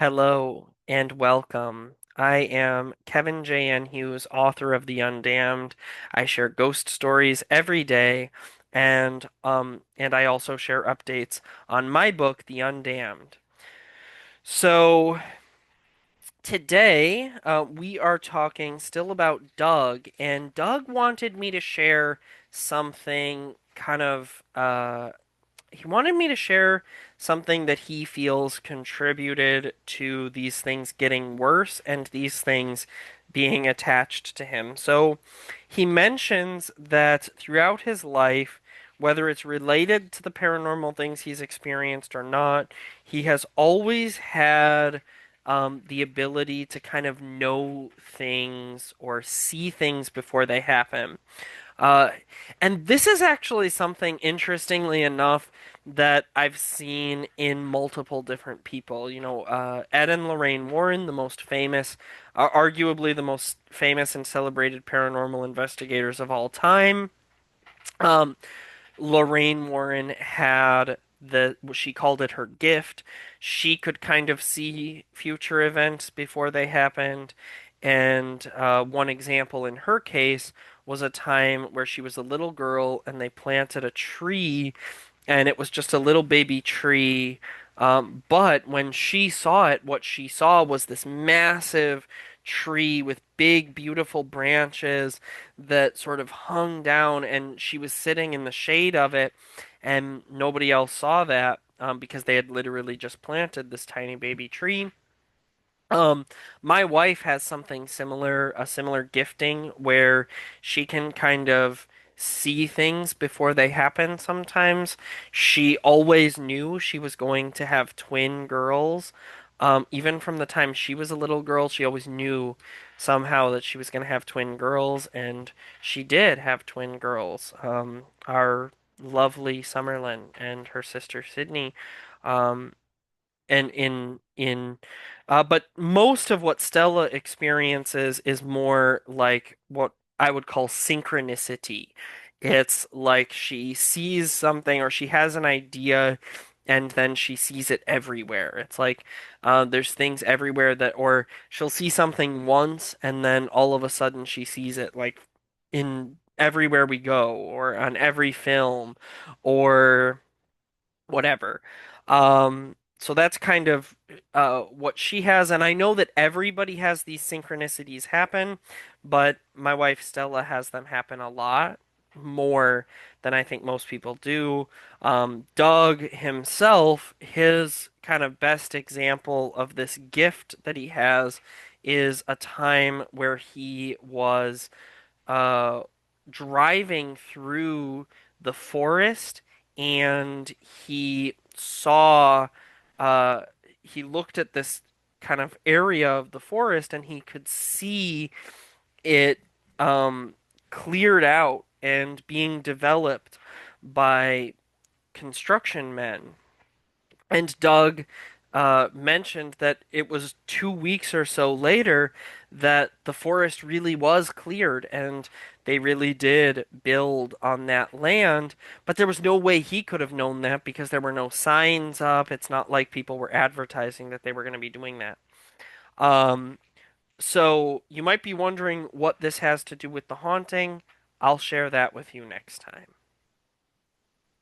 Hello and welcome. I am Kevin J. N. Hughes, author of The Undamned. I share ghost stories every day, and I also share updates on my book, The Undamned. So today we are talking still about Doug, and Doug wanted me to share something he wanted me to share something that he feels contributed to these things getting worse and these things being attached to him. So he mentions that throughout his life, whether it's related to the paranormal things he's experienced or not, he has always had the ability to kind of know things or see things before they happen. Uh, and this is actually something, interestingly enough, that I've seen in multiple different people. Ed and Lorraine Warren, the most famous, arguably the most famous and celebrated paranormal investigators of all time. Um, Lorraine Warren had she called it her gift. She could kind of see future events before they happened. And one example in her case was a time where she was a little girl and they planted a tree and it was just a little baby tree. But when she saw it, what she saw was this massive tree with big, beautiful branches that sort of hung down, and she was sitting in the shade of it, and nobody else saw that because they had literally just planted this tiny baby tree. Um, my wife has something similar, a similar gifting where she can kind of see things before they happen sometimes. She always knew she was going to have twin girls. Even from the time she was a little girl, she always knew somehow that she was going to have twin girls, and she did have twin girls. Our lovely Summerlin and her sister Sydney. Um, and but most of what Stella experiences is more like what I would call synchronicity. It's like she sees something or she has an idea and then she sees it everywhere. It's like there's things everywhere that, or she'll see something once and then all of a sudden she sees it like in everywhere we go or on every film or whatever. So that's kind of what she has, and I know that everybody has these synchronicities happen, but my wife Stella has them happen a lot more than I think most people do. Doug himself, his kind of best example of this gift that he has is a time where he was uh, driving through the forest and uh, he looked at this kind of area of the forest and he could see it cleared out and being developed by construction men. And Doug mentioned that it was 2 weeks or so later that the forest really was cleared and they really did build on that land. But there was no way he could have known that because there were no signs up. It's not like people were advertising that they were going to be doing that. Um, so you might be wondering what this has to do with the haunting. I'll share that with you next time.